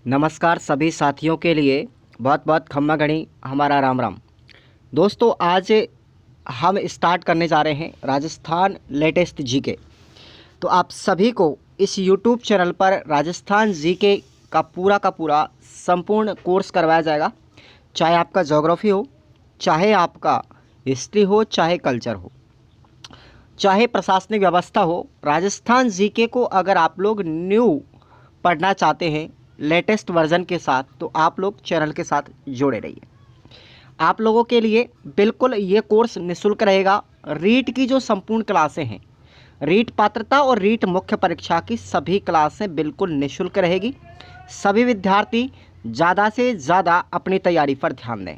नमस्कार सभी साथियों के लिए बहुत बहुत खम्मा घड़ी हमारा राम राम। दोस्तों आज हम स्टार्ट करने जा रहे हैं राजस्थान लेटेस्ट जीके। तो आप सभी को इस यूट्यूब चैनल पर राजस्थान जीके का पूरा संपूर्ण कोर्स करवाया जाएगा। चाहे आपका ज्योग्राफी हो, चाहे आपका हिस्ट्री हो, चाहे कल्चर हो, चाहे प्रशासनिक व्यवस्था हो, राजस्थान जीके को अगर आप लोग न्यू पढ़ना चाहते हैं लेटेस्ट वर्जन के साथ तो आप लोग चैनल के साथ जुड़े रहिए। आप लोगों के लिए बिल्कुल ये कोर्स निःशुल्क रहेगा। रीट की जो संपूर्ण क्लासें हैं, रीट पात्रता और रीट मुख्य परीक्षा की सभी क्लासें बिल्कुल निःशुल्क रहेगी। सभी विद्यार्थी ज़्यादा से ज़्यादा अपनी तैयारी पर ध्यान दें।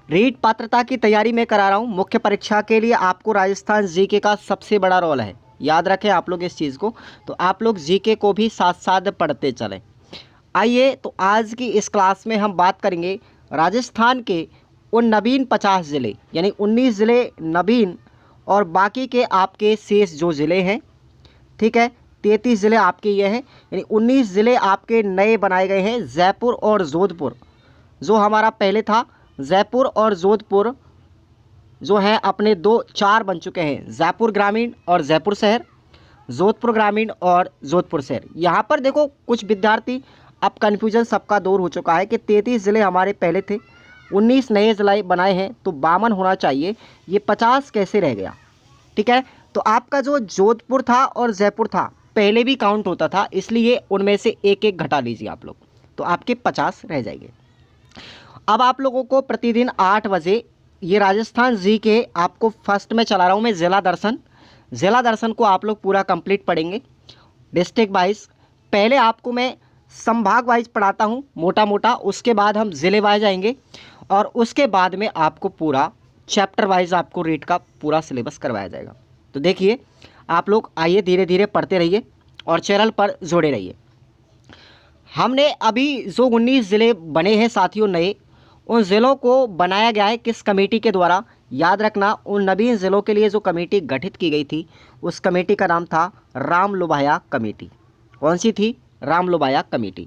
रीट पात्रता की तैयारी मैं करा रहा हूँ। मुख्य परीक्षा के लिए आपको राजस्थान जीके का सबसे बड़ा रोल है, याद रखें आप लोग इस चीज़ को। तो आप लोग जीके को भी साथ साथ पढ़ते चलें। आइए तो आज की इस क्लास में हम बात करेंगे राजस्थान के उन नवीन 50 ज़िले, यानी 19 ज़िले नवीन और बाकी के आपके शेष जो ज़िले हैं, ठीक है, 33 ज़िले आपके ये हैं, यानी 19 ज़िले आपके नए बनाए गए हैं। जयपुर और जोधपुर जो हमारा पहले था, जयपुर और जोधपुर जो है अपने 4 बन चुके हैं, जयपुर ग्रामीण और जयपुर शहर, जोधपुर ग्रामीण और जोधपुर शहर। यहाँ पर देखो कुछ विद्यार्थी, अब कन्फ्यूजन सबका दूर हो चुका है कि 33 ज़िले हमारे पहले थे, 19 नए ज़िले बनाए हैं तो 52 होना चाहिए, ये 50 कैसे रह गया। ठीक है, तो आपका जो जोधपुर था और जयपुर था पहले भी काउंट होता था, इसलिए उनमें से एक एक घटा लीजिए आप लोग, तो आपके 50 रह जाएंगे। अब आप लोगों को प्रतिदिन 8 बजे ये राजस्थान जी के आपको फर्स्ट में चला रहा हूँ मैं ज़िला दर्शन को आप लोग पूरा कंप्लीट पढ़ेंगे डिस्ट्रिक्ट वाइज। पहले आपको मैं संभाग वाइज पढ़ाता हूँ मोटा मोटा, उसके बाद हम ज़िले वाइज आएंगे और उसके बाद में आपको पूरा चैप्टर वाइज आपको रीट का पूरा सिलेबस करवाया जाएगा। तो देखिए आप लोग आइए धीरे धीरे पढ़ते रहिए और चैनल पर जुड़े रहिए। हमने अभी जो 19 ज़िले बने हैं साथियों नए, उन ज़िलों को बनाया गया है किस कमेटी के द्वारा, याद रखना। उन नवीन ज़िलों के लिए जो कमेटी गठित की गई थी उस कमेटी का नाम था राम लोभाया कमेटी। कौन सी थी? राम लोभाया कमेटी।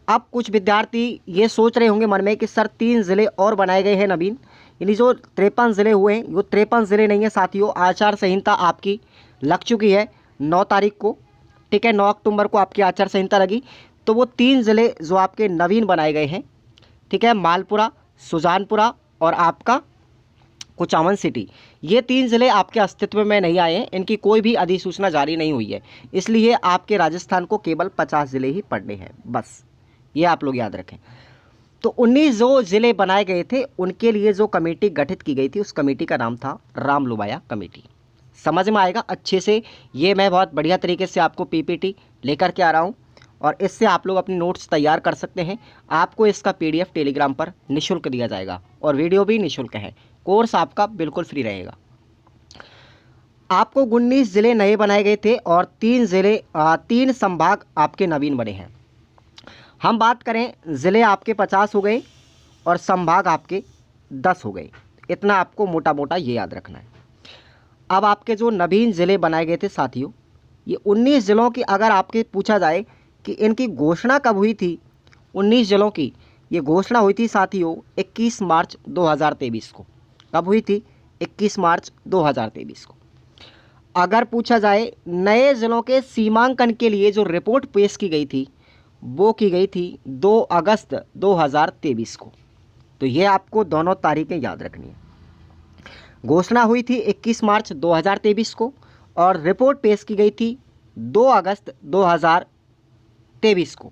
अब कुछ विद्यार्थी ये सोच रहे होंगे मन में कि सर 3 ज़िले और बनाए गए हैं नवीन, यानी जो 53 ज़िले हुए हैं, वो 53 ज़िले नहीं है साथियों। आचार संहिता आपकी लग चुकी है 9 तारीख को, ठीक है, 9 अक्टूबर को आपकी आचार संहिता लगी। तो वो 3 ज़िले जो आपके नवीन बनाए गए हैं, ठीक है, मालपुरा, सुजानपुरा और आपका कुचामन सिटी, ये 3 ज़िले आपके अस्तित्व में नहीं आए हैं, इनकी कोई भी अधिसूचना जारी नहीं हुई है, इसलिए आपके राजस्थान को केवल 50 ज़िले ही पढ़ने हैं, बस ये आप लोग याद रखें। तो 19 जो ज़िले बनाए गए थे उनके लिए जो कमेटी गठित की गई थी उस कमेटी का नाम था राम लोभाया कमेटी। समझ में आएगा अच्छे से। ये मैं बहुत बढ़िया तरीके से आपको पीपीटी लेकर के आ रहा हूँ और इससे आप लोग अपनी नोट्स तैयार कर सकते हैं। आपको इसका पीडीएफ टेलीग्राम पर निःशुल्क दिया जाएगा और वीडियो भी निःशुल्क है। कोर्स आपका बिल्कुल फ्री रहेगा। आपको 19 ज़िले नए बनाए गए थे और 3 संभाग आपके नवीन बने हैं। हम बात करें ज़िले आपके 50 हो गए और संभाग आपके 10 हो गए, इतना आपको मोटा मोटा ये याद रखना है। अब आपके जो नवीन ज़िले बनाए गए थे साथियों, ये 19 ज़िलों की अगर आपके पूछा जाए कि इनकी घोषणा कब हुई थी, 19 ज़िलों की ये घोषणा हुई थी साथियों 21 मार्च 2023 को। कब हुई थी? 21 मार्च 2023 को। अगर पूछा जाए नए ज़िलों के सीमांकन के लिए जो रिपोर्ट पेश की गई थी वो की गई थी 2 अगस्त 2023 को। तो ये आपको दोनों तारीखें याद रखनी है। घोषणा हुई थी 21 मार्च 2023 को और रिपोर्ट पेश की गई थी 2 अगस्त 2023 को।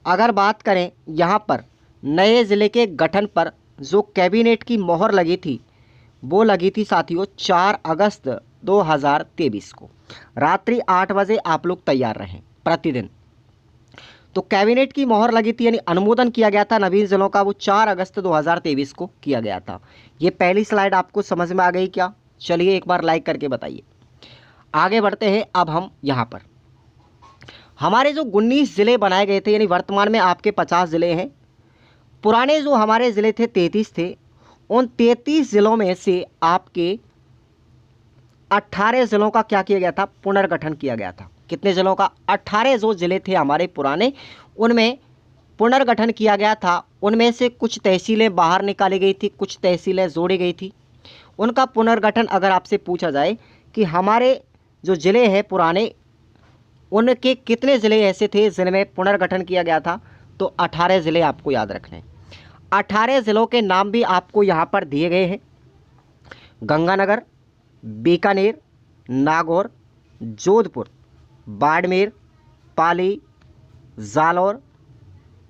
अगर बात करें यहाँ पर नए ज़िले के गठन पर जो कैबिनेट की मोहर लगी थी वो लगी थी साथियों 4 अगस्त 2023 को। रात्रि 8 बजे आप लोग तैयार रहें प्रतिदिन। तो कैबिनेट की मोहर लगी थी, यानी अनुमोदन किया गया था नवीन ज़िलों का, वो 4 अगस्त 2023 को किया गया था। ये पहली स्लाइड आपको समझ में आ गई क्या? चलिए एक बार लाइक करके बताइए। आगे बढ़ते हैं। अब हम यहाँ पर हमारे जो 19 ज़िले बनाए गए थे, यानी वर्तमान में आपके 50 ज़िले हैं, पुराने जो हमारे ज़िले थे 33 थे, उन 33 ज़िलों में से आपके 18 ज़िलों का क्या किया गया था? पुनर्गठन किया गया था। कितने ज़िलों का? 18 जो ज़िले थे हमारे पुराने, उनमें पुनर्गठन किया गया था उनमें से कुछ तहसीलें बाहर निकाली गई थी, कुछ तहसीलें जोड़ी गई थी। उनका पुनर्गठन अगर आपसे पूछा जाए कि हमारे जो ज़िले हैं पुराने, उनके कितने ज़िले ऐसे थे जिनमें पुनर्गठन किया गया था, तो 18 ज़िले आपको याद रखने हैं। 18 ज़िलों के नाम भी आपको यहाँ पर दिए गए हैं। गंगानगर, बीकानेर, नागौर, जोधपुर, बाड़मेर, पाली, जालौर,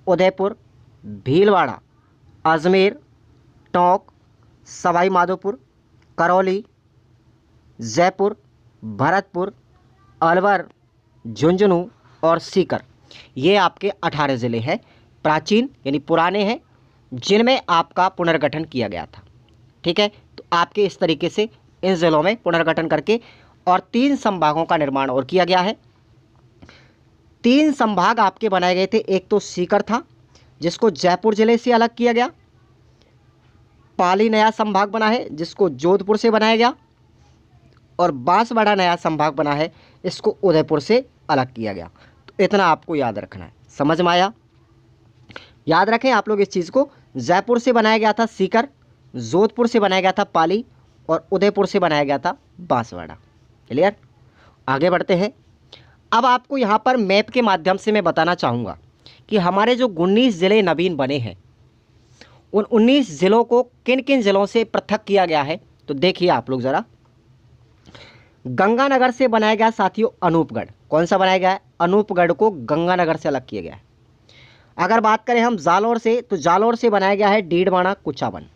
उदयपुर, भीलवाड़ा, अजमेर, टोंक, सवाई माधोपुर, करौली, जयपुर, भरतपुर, अलवर, झुंझुनू और सीकर। ये आपके 18 ज़िले हैं, प्राचीन यानी पुराने हैं, जिनमें आपका पुनर्गठन किया गया था। ठीक है, तो आपके इस तरीके से इन ज़िलों में पुनर्गठन करके और 3 संभागों का निर्माण और किया गया है। 3 संभाग आपके बनाए गए थे। एक तो सीकर था जिसको जयपुर ज़िले से अलग किया गया, पाली नया संभाग बना है जिसको जोधपुर से बनाया गया, और बांसवाड़ा नया संभाग बना है, इसको उदयपुर से अलग किया गया। तो इतना आपको याद रखना है। समझ में आया? याद रखें आप लोग इस चीज़ को। जयपुर से बनाया गया था सीकर, जोधपुर से बनाया गया था पाली, और उदयपुर से बनाया गया था बांसवाड़ा। क्लियर? आगे बढ़ते हैं। अब आपको यहाँ पर मैप के माध्यम से मैं बताना चाहूँगा कि हमारे जो 19 ज़िले नवीन बने हैं, उन 19 ज़िलों को किन किन ज़िलों से पृथक किया गया है। तो देखिए आप लोग ज़रा, गंगानगर से बनाया गया साथियों अनूपगढ़। कौन सा बनाया गया है? अनूपगढ़ को गंगानगर से अलग किया गया है। अगर बात करें हम जालौर से, तो जालौर से बनाया गया है डीडवाना कुचामन।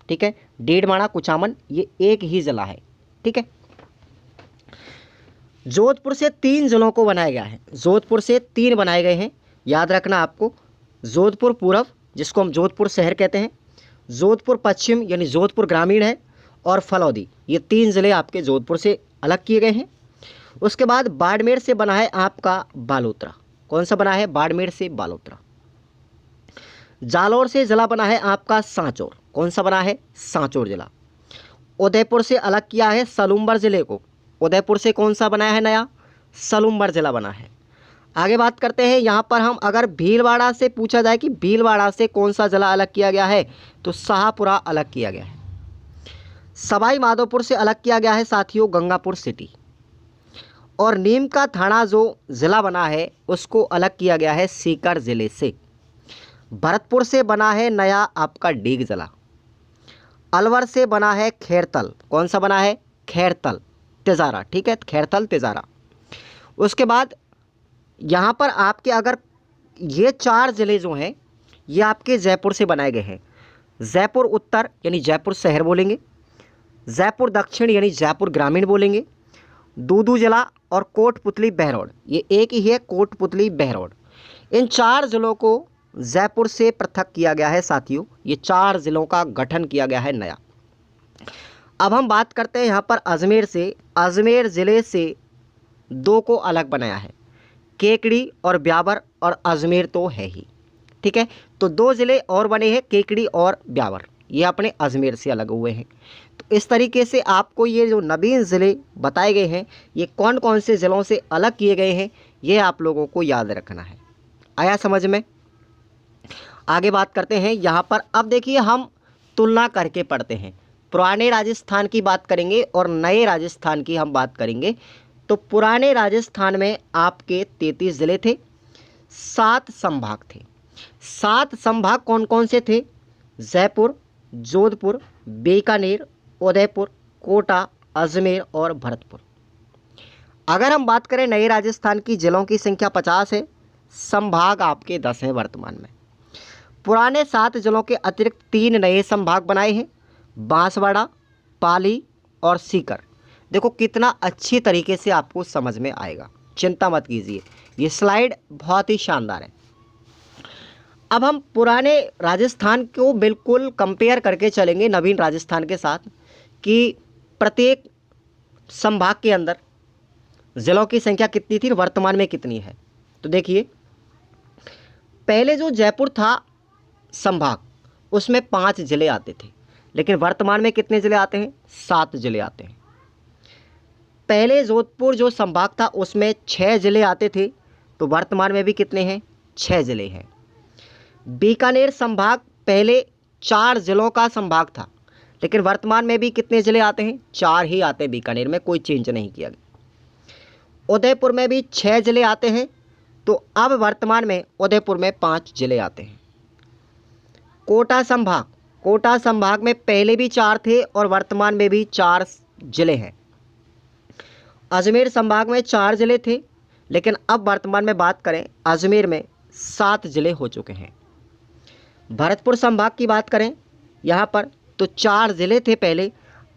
ठीक है, डीडवाना कुचामन ये एक ही ज़िला है। ठीक है, जोधपुर से 3 ज़िलों को बनाया गया है। जोधपुर से 3 बनाए गए हैं, याद रखना आपको। जोधपुर पूर्व जिसको हम जोधपुर शहर कहते हैं, जोधपुर पश्चिम यानी जोधपुर ग्रामीण है, और फलौदी, ये 3 ज़िले आपके जोधपुर से अलग किए गए हैं। उसके बाद बाड़मेर से बना है आपका बालोतरा। कौन सा बना है? बाड़मेर से बालोतरा। जालौर से ज़िला बना है आपका सांचौर। कौन सा बना है? सांचौर ज़िला। उदयपुर से अलग किया है सलूम्बर ज़िले को। उदयपुर से कौन सा बनाया है? नया सलूम्बर ज़िला बना है। आगे बात करते हैं यहाँ पर हम, अगर भीलवाड़ा से पूछा जाए कि भीलवाड़ा से कौन सा ज़िला अलग किया गया है, तो शाहपुरा अलग किया गया है। सवाई माधोपुर से अलग किया गया है साथियों गंगापुर सिटी, और नीम का थाना जो ज़िला बना है उसको अलग किया गया है सीकर ज़िले से। भरतपुर से बना है नया आपका डीग ज़िला। अलवर से बना है खैरतल। कौन सा बना है? खैरतल तिजारा। ठीक है, खैरतल तिजारा। उसके बाद यहाँ पर आपके अगर ये 4 ज़िले जो हैं ये आपके जयपुर से बनाए गए हैं। जयपुर उत्तर यानी जयपुर शहर बोलेंगे, जयपुर दक्षिण यानी जयपुर ग्रामीण बोलेंगे, दूदू ज़िला और कोटपुतली बहरौड़, ये एक ही है, कोटपुतली बहरौड़। इन 4 ज़िलों को जयपुर से पृथक किया गया है साथियों। ये 4 ज़िलों का गठन किया गया है नया। अब हम बात करते हैं यहाँ पर अजमेर से। अजमेर ज़िले से 2 को अलग बनाया है, केकड़ी और ब्यावर, और अजमेर तो है ही। ठीक है, तो 2 ज़िले और बने हैं, केकड़ी और ब्यावर, ये अपने अजमेर से अलग हुए हैं। तो इस तरीके से आपको ये जो नवीन ज़िले बताए गए हैं, ये कौन कौन से ज़िलों से अलग किए गए हैं, ये आप लोगों को याद रखना है। आया समझ में? आगे बात करते हैं यहाँ पर। अब देखिए हम तुलना करके पढ़ते हैं। पुराने राजस्थान की बात करेंगे और नए राजस्थान की हम बात करेंगे। तो पुराने राजस्थान में आपके 33 ज़िले थे, 7 संभाग थे। 7 संभाग कौन कौन से थे? जयपुर, जोधपुर, बीकानेर, उदयपुर, कोटा, अजमेर और भरतपुर। अगर हम बात करें नए राजस्थान की, ज़िलों की संख्या 50 है, संभाग आपके 10 हैं वर्तमान में। पुराने 7 ज़िलों के अतिरिक्त 3 नए संभाग बनाए हैं, बांसवाड़ा, पाली और सीकर। देखो कितना अच्छी तरीके से आपको समझ में आएगा, चिंता मत कीजिए, ये स्लाइड बहुत ही शानदार है। अब हम पुराने राजस्थान को बिल्कुल कंपेयर करके चलेंगे नवीन राजस्थान के साथ, कि प्रत्येक संभाग के अंदर ज़िलों की संख्या कितनी थी, वर्तमान में कितनी है। तो देखिए, पहले जो जयपुर था संभाग, उसमें 5 ज़िले आते थे, लेकिन वर्तमान में कितने ज़िले आते हैं? 7 ज़िले आते हैं। पहले जोधपुर जो संभाग था उसमें 6 ज़िले आते थे, तो वर्तमान में भी कितने हैं? 6 ज़िले हैं। बीकानेर संभाग पहले 4 जिलों का संभाग था, लेकिन वर्तमान में भी कितने ज़िले आते हैं? 4 ही आते हैं बीकानेर में, कोई चेंज नहीं किया गया। उदयपुर में भी 6 ज़िले आते हैं, तो अब वर्तमान में उदयपुर में 5 ज़िले आते हैं। कोटा संभाग में पहले भी 4 थे और वर्तमान में भी 4 ज़िले हैं। अजमेर संभाग में 4 ज़िले थे, लेकिन अब वर्तमान में बात करें अजमेर में 7 ज़िले हो चुके हैं। भरतपुर संभाग की बात करें यहाँ पर तो 4 ज़िले थे पहले,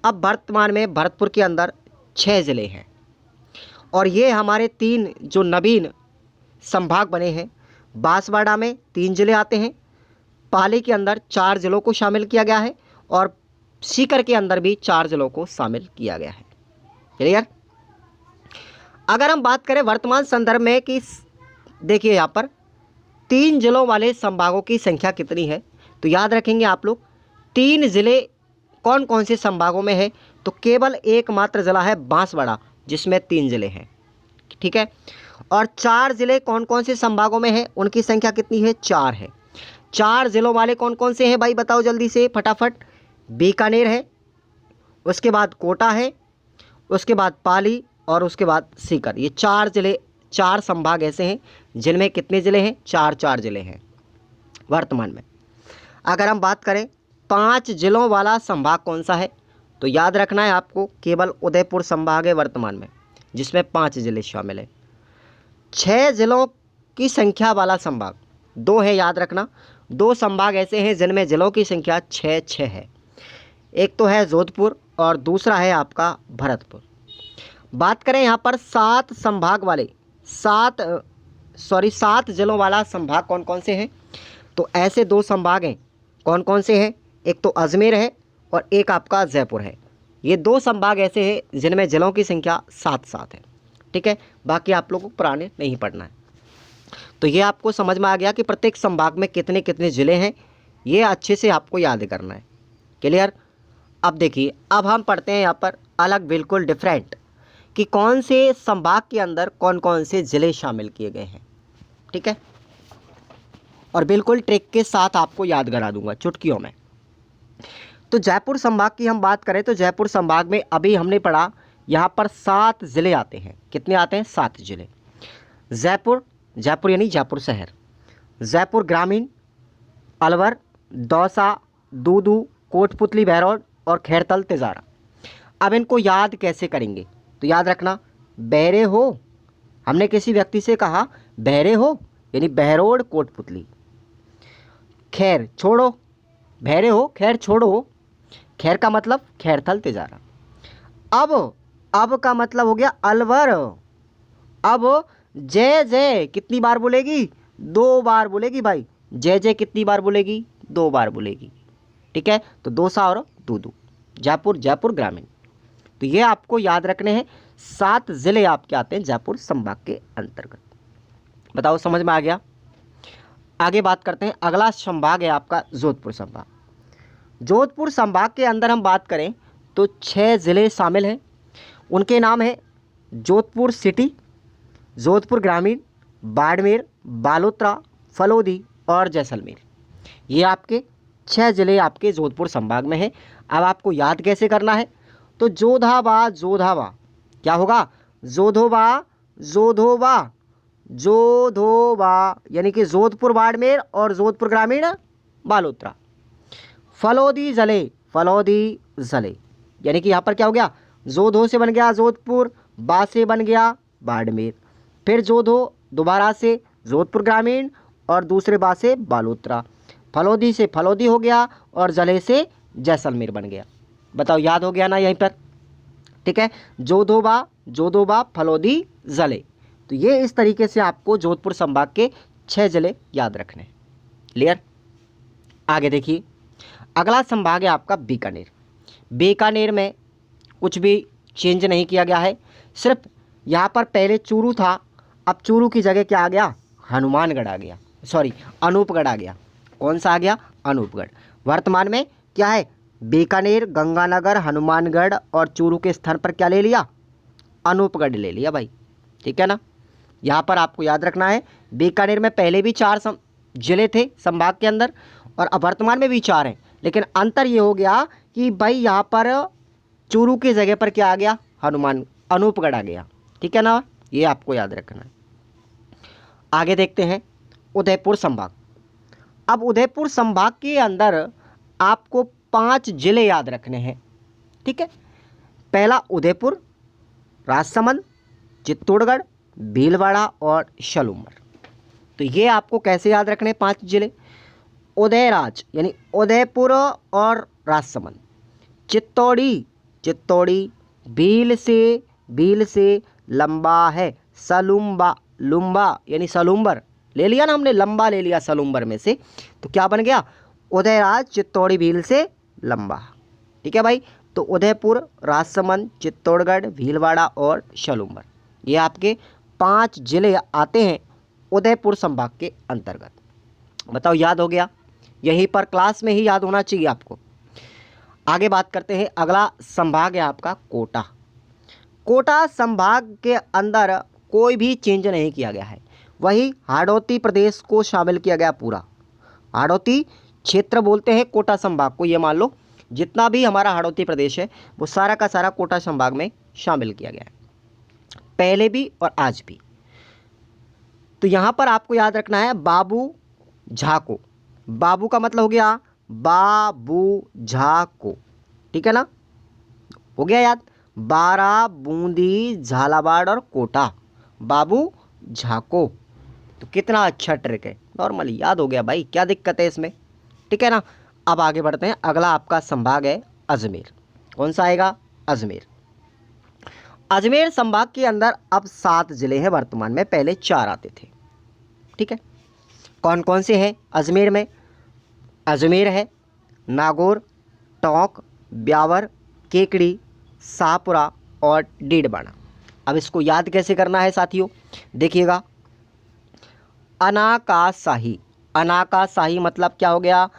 अब वर्तमान में भरतपुर के अंदर 6 ज़िले हैं। और ये हमारे 3 जो नवीन संभाग बने हैं, बांसवाड़ा में 3 ज़िले आते हैं, पाली के अंदर 4 ज़िलों को शामिल किया गया है और सीकर के अंदर भी 4 ज़िलों को शामिल किया गया है। क्लियर? अगर हम बात करें वर्तमान संदर्भ में कि देखिए यहाँ पर 3 ज़िलों वाले संभागों की संख्या कितनी है, तो याद रखेंगे आप लोग 3 ज़िले कौन कौन से संभागों में है, तो केवल एकमात्र ज़िला है बांसवाड़ा जिसमें 3 ज़िले हैं। ठीक है, और 4 ज़िले कौन कौन से संभागों में है, उनकी संख्या कितनी है? 4 है। 4 ज़िलों वाले कौन कौन से हैं भाई, बताओ जल्दी से फटाफट। बीकानेर है, उसके बाद कोटा है, उसके बाद पाली और उसके बाद सीकर। ये 4 ज़िले, 4 संभाग ऐसे हैं जिनमें कितने ज़िले हैं? 4 ज़िले हैं वर्तमान में। अगर हम बात करें 5 ज़िलों वाला संभाग कौन सा है, तो याद रखना है आपको, केवल उदयपुर संभाग है वर्तमान में जिसमें 5 ज़िले शामिल हैं। 6 ज़िलों की संख्या वाला संभाग 2 है, याद रखना। 2 संभाग ऐसे हैं जिनमें ज़िलों की संख्या 6 है। एक तो है जोधपुर और दूसरा है आपका भरतपुर। बात करें यहाँ पर 7 ज़िलों वाला संभाग कौन कौन से हैं, तो ऐसे 2 संभाग हैं। कौन कौन से हैं? एक तो अजमेर है और एक आपका जयपुर है। ये 2 संभाग ऐसे हैं जिनमें ज़िलों की संख्या 7 है। ठीक है, बाकी आप लोगों को पुराने नहीं पढ़ना है। तो ये आपको समझ में आ गया कि प्रत्येक संभाग में कितने कितने ज़िले हैं, ये अच्छे से आपको याद करना है। क्लियर? अब देखिए, अब हम पढ़ते हैं यहाँ पर अलग, बिल्कुल डिफरेंट, कि कौन से संभाग के अंदर कौन कौन से ज़िले शामिल किए गए हैं। ठीक है, और बिल्कुल ट्रिक के साथ आपको याद करा दूंगा चुटकियों में। तो जयपुर संभाग की हम बात करें तो जयपुर संभाग में अभी हमने पढ़ा यहाँ पर 7 ज़िले आते हैं। कितने आते हैं? 7 ज़िले। जयपुर यानी जयपुर शहर, जयपुर ग्रामीण, अलवर, दौसा, दूदू, कोटपुतली बहरौल और खैरतल तिजारा। अब इनको याद कैसे करेंगे, तो याद रखना, बहरे हो, हमने किसी व्यक्ति से कहा बहरे हो यानी बहरोड कोटपुतली। खैर छोड़ो, बहरे हो खैर छोड़ो, खैर का मतलब खैरथल तिजारा। अब का मतलब हो गया अलवर। अब जय जय कितनी बार बोलेगी? 2 बार बोलेगी भाई। जय जय कितनी बार बोलेगी? 2 बार बोलेगी। ठीक है, तो दौसा और दूदू। जयपुर ग्रामीण। तो ये आपको याद रखने हैं। 7 ज़िले आपके आते हैं जयपुर संभाग के अंतर्गत। बताओ समझ में आ गया? आगे बात करते हैं। अगला संभाग है आपका जोधपुर संभाग। जोधपुर संभाग के अंदर हम बात करें तो 6 ज़िले शामिल हैं। उनके नाम है जोधपुर सिटी, जोधपुर ग्रामीण, बाड़मेर, बालोतरा, फलोदी और जैसलमेर। ये आपके 6 ज़िले आपके जोधपुर संभाग में हैं। अब आपको याद कैसे करना है, तो जोधावा क्या होगा? जोधोबा यानी कि जोधपुर बाड़मेर और जोधपुर ग्रामीण बालोतरा। फलोदी जले यानी कि यहाँ पर क्या हो गया? जोधो से बन गया जोधपुर, बा से बन गया बाड़मेर, फिर जोधो दोबारा से जोधपुर ग्रामीण और दूसरे बा से बालोतरा, फलोदी से फलोदी हो गया और जले से जैसलमेर बन गया। बताओ याद हो गया ना यहीं पर? ठीक है, जोधोबा फलोदी जले। तो ये इस तरीके से आपको जोधपुर संभाग के 6 ज़िले याद रखने हैं। क्लियर? आगे देखिए, अगला संभाग है आपका बीकानेर। बीकानेर में कुछ भी चेंज नहीं किया गया है, सिर्फ यहाँ पर पहले चूरू था, अब चूरू की जगह क्या आ गया? हनुमानगढ़ आ गया, अनूपगढ़ आ गया। कौन सा आ गया? अनूपगढ़। वर्तमान में क्या है? बीकानेर, गंगानगर, हनुमानगढ़ और चूरू के स्थान पर क्या ले लिया? अनूपगढ़ ले लिया भाई। ठीक है ना? यहाँ पर आपको याद रखना है, बीकानेर में पहले भी 4 जिले थे संभाग के अंदर और अब वर्तमान में भी 4 हैं, लेकिन अंतर ये हो गया कि भाई यहाँ पर चूरू की जगह पर क्या आ गया, हनुमान अनूपगढ़ आ गया। ठीक है ना, ये आपको याद रखना है। आगे देखते हैं उदयपुर संभाग। अब उदयपुर संभाग के अंदर आपको 5 जिले याद रखने हैं। ठीक है, पहला उदयपुर, राजसमंद, चित्तौड़गढ़, भीलवाड़ा और सलूमर। तो ये आपको कैसे याद रखने 5 जिले, उदयराज यानी उदयपुर और राजसमंद, चित्तौड़ी भील से लंबा है, लुम्बा यानी सलूम्बर ले लिया ना हमने, लंबा ले लिया सलूम्बर में से, तो क्या बन गया, उदयराज चित्तौड़ी भील से लंबा। ठीक है भाई, तो उदयपुर, राजसमंद, चित्तौड़गढ़, भीलवाड़ा और सलूम्बर, ये आपके 5 जिले आते हैं उदयपुर संभाग के अंतर्गत। बताओ याद हो गया, यहीं पर क्लास में ही याद होना चाहिए आपको। आगे बात करते हैं, अगला संभाग है आपका कोटा। कोटा संभाग के अंदर कोई भी चेंज नहीं किया गया है, वही हाड़ौती प्रदेश को शामिल किया गया पूरा। हाड़ौती क्षेत्र बोलते हैं कोटा संभाग को, ये मान लो जितना भी हमारा हाड़ौती प्रदेश है वो सारा का सारा कोटा संभाग में शामिल किया गया है, पहले भी और आज भी। तो यहाँ पर आपको याद रखना है बाबू झाको, बाबू का मतलब हो गया बाबू झाको। ठीक है ना, हो गया याद, बारा, बूंदी, झालावाड़ और कोटा, बाबू झाको। तो कितना अच्छा ट्रिक है, नॉर्मली याद हो गया भाई, क्या दिक्कत है इसमें। ठीक है ना, अब आगे बढ़ते हैं, अगला आपका संभाग है अजमेर। कौन सा आएगा, अजमेर। अजमेर संभाग के अंदर अब 7 जिले हैं वर्तमान में, पहले 4 आते थे। ठीक है, कौन कौन से हैं अजमेर में, अजमेर है, नागौर, टोंक, ब्यावर, केकड़ी, शाहपुरा और डीडवाना। अब इसको याद कैसे करना है साथियों, देखिएगा, अनाकाशाही, अनाकाशाही मतलब क्या हो गया,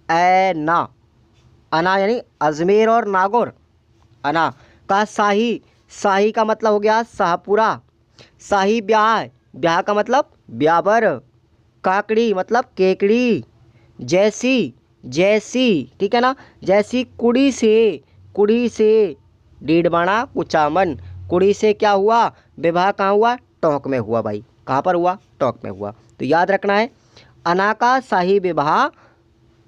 ऐना, अना यानी अजमेर और नागौर, अना का शाही, शाही का मतलब हो गया शाहपुरा, शाही ब्याह, ब्याह का मतलब ब्यावर, काकड़ी मतलब केकड़ी, जैसी, ठीक है ना, जैसी कुड़ी से डीडवाना कुचामन, कुड़ी से क्या हुआ, विवाह कहाँ हुआ, टोंक में हुआ भाई, कहाँ पर हुआ, टोंक में हुआ। तो याद रखना है अनाका शाही विवाह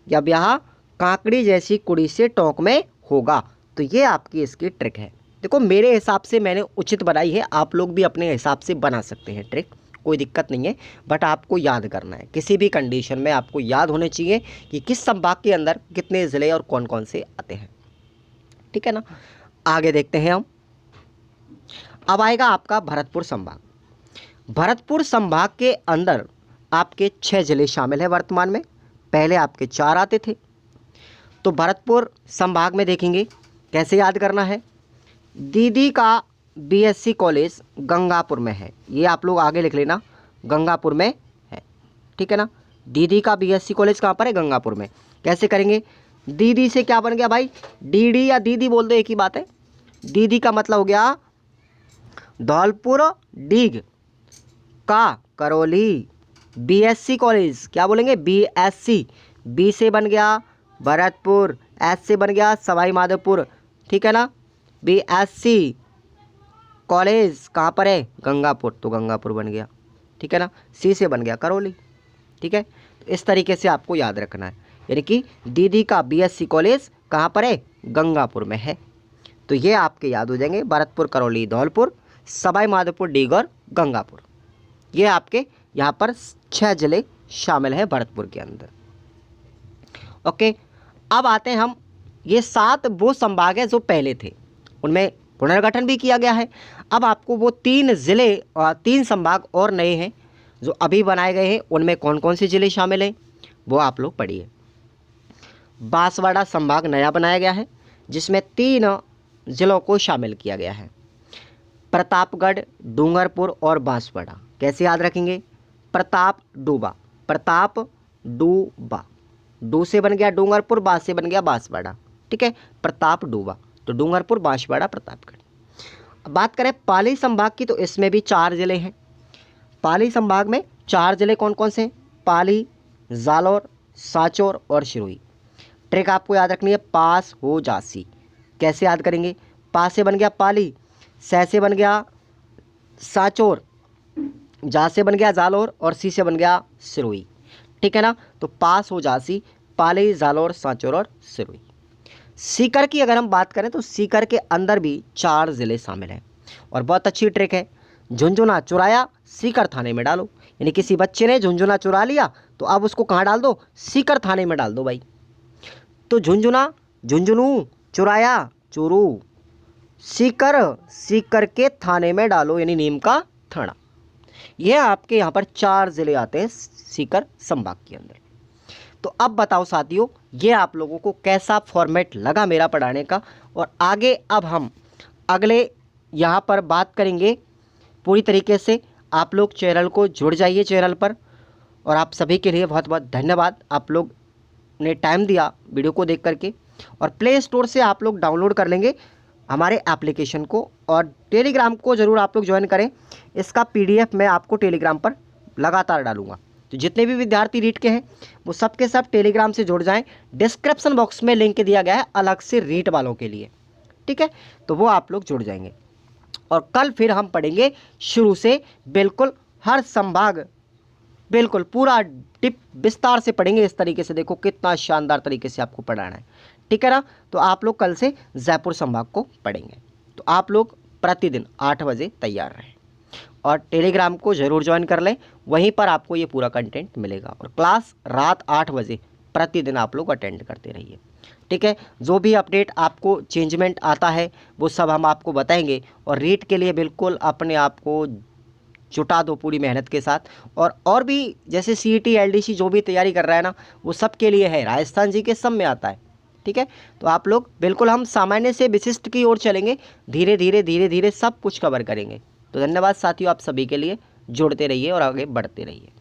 या ब्याह काकड़ी जैसी कुड़ी से टोंक में होगा। तो ये आपकी इसकी ट्रिक है। देखो मेरे हिसाब से मैंने उचित बनाई है, आप लोग भी अपने हिसाब से बना सकते हैं ट्रिक, कोई दिक्कत नहीं है, बट आपको याद करना है, किसी भी कंडीशन में आपको याद होने चाहिए कि किस संभाग के अंदर कितने ज़िले और कौन कौन से आते हैं। ठीक है ना, आगे देखते हैं हम। अब आएगा आपका भरतपुर संभाग। भरतपुर संभाग के अंदर आपके 6 जिले शामिल हैं वर्तमान में, पहले आपके 4 आते थे। तो भरतपुर संभाग में देखेंगे कैसे याद करना है, दीदी का बीएससी कॉलेज गंगापुर में है, ये आप लोग आगे लिख लेना, गंगापुर में है। ठीक है ना, दीदी का बीएससी कॉलेज कहाँ पर है, गंगापुर में। कैसे करेंगे, दीदी से क्या बन गया भाई, डीडी या दीदी बोल दो, एक ही बात है। दीदी का मतलब हो गया धौलपुर, डीग का करौली, बीएससी कॉलेज क्या बोलेंगे, बीएससी, बी से बन गया भरतपुर, एस से बन गया सवाई माधोपुर। ठीक है ना, बीएससी कॉलेज कहाँ पर है, गंगापुर, तो गंगापुर बन गया। ठीक है ना, सी से बन गया करौली। ठीक है, तो इस तरीके से आपको याद रखना है, यानी कि दीदी का बीएससी कॉलेज कहाँ पर है, गंगापुर में है। तो ये आपके याद हो जाएंगे, भरतपुर, करौली, धौलपुर, सवाई माधोपुर, डीग और गंगापुर। ये आपके यहाँ पर 6 जिले शामिल हैं भरतपुर के अंदर। ओके, अब आते हैं हम, ये 7 वो संभाग है जो पहले थे, उनमें पुनर्गठन भी किया गया है। अब आपको वो 3 जिले और 3 संभाग और नए हैं जो अभी बनाए गए हैं, उनमें कौन कौन से जिले शामिल हैं वो आप लोग पढ़िए। बांसवाड़ा संभाग नया बनाया गया है जिसमें 3 जिलों को शामिल किया गया है, प्रतापगढ़, डूंगरपुर और बांसवाड़ा। कैसे याद रखेंगे, प्रताप डूबा, डू से बन गया डूंगरपुर, बा से बन गया बांसवाड़ा। ठीक है, प्रताप डूबा, तो डूंगरपुर, बांसवाड़ा, प्रतापगढ़। अब बात करें पाली संभाग की, तो इसमें भी 4 जिले हैं। पाली संभाग में 4 जिले कौन कौन से हैं, पाली, जालौर, सांचौर और सिरोही। ट्रिक आपको याद रखनी है, पास हो जासी। कैसे याद करेंगे? पा से बन गया पाली, सै से बन गया सांचौर, जा से बन गया जालौर और सी से बन गया सिरोही। ठीक है ना? तो पास हो जासी, पाली, जालौर, सांचौर और सिरोही। सीकर की अगर हम बात करें तो सीकर के अंदर भी 4 ज़िले शामिल हैं और बहुत अच्छी ट्रिक है। झुंझुना चुराया, सीकर थाने में डालो। यानी किसी बच्चे ने झुंझुना चुरा लिया तो अब उसको कहाँ डाल दो? सीकर थाने में डाल दो भाई। तो झुंझुना, झुंझुनू, चुराया, चोरू, सीकर, सीकर के थाने में डालो, यानी नीम का थाना। यह आपके यहाँ पर 4 ज़िले आते हैं सीकर संभाग के अंदर। तो अब बताओ साथियों, ये आप लोगों को कैसा फॉर्मेट लगा मेरा पढ़ाने का। और आगे अब हम अगले यहाँ पर बात करेंगे पूरी तरीके से। आप लोग चैनल को जुड़ जाइए चैनल पर। और आप सभी के लिए बहुत बहुत धन्यवाद, आप लोग ने टाइम दिया वीडियो को देख करके। और प्ले स्टोर से आप लोग डाउनलोड कर लेंगे हमारे एप्लीकेशन को। और टेलीग्राम को ज़रूर आप लोग ज्वाइन करें। इसका PDF मैं आपको टेलीग्राम पर लगातार डालूंगा। तो जितने भी विद्यार्थी रीट के हैं वो सब के सब टेलीग्राम से जुड़ जाएं। डिस्क्रिप्शन बॉक्स में लिंक दिया गया है अलग से रीट वालों के लिए। ठीक है? तो वो आप लोग जुड़ जाएंगे। और कल फिर हम पढ़ेंगे शुरू से, बिल्कुल हर संभाग, बिल्कुल पूरा टिप विस्तार से पढ़ेंगे। इस तरीके से देखो कितना शानदार तरीके से आपको पढ़ाना है। ठीक है ना? तो आप लोग कल से जयपुर संभाग को पढ़ेंगे। तो आप लोग प्रतिदिन 8 बजे तैयार रहें और टेलीग्राम को ज़रूर ज्वाइन कर लें। वहीं पर आपको ये पूरा कंटेंट मिलेगा। और क्लास रात 8 बजे प्रतिदिन आप लोग अटेंड करते रहिए। ठीक है? जो भी अपडेट आपको चेंजमेंट आता है वो सब हम आपको बताएंगे। और रीट के लिए बिल्कुल अपने आप को जुटा दो पूरी मेहनत के साथ। और भी जैसे CET LDC जो भी तैयारी कर रहा है ना, वो सब के लिए है। राजस्थान जी के सब में आता है। ठीक है? तो आप लोग बिल्कुल, हम सामान्य से विशिष्ट की ओर चलेंगे। धीरे धीरे धीरे धीरे सब कुछ कवर करेंगे। तो धन्यवाद साथियों, आप सभी के लिए। जुड़ते रहिए और आगे बढ़ते रहिए।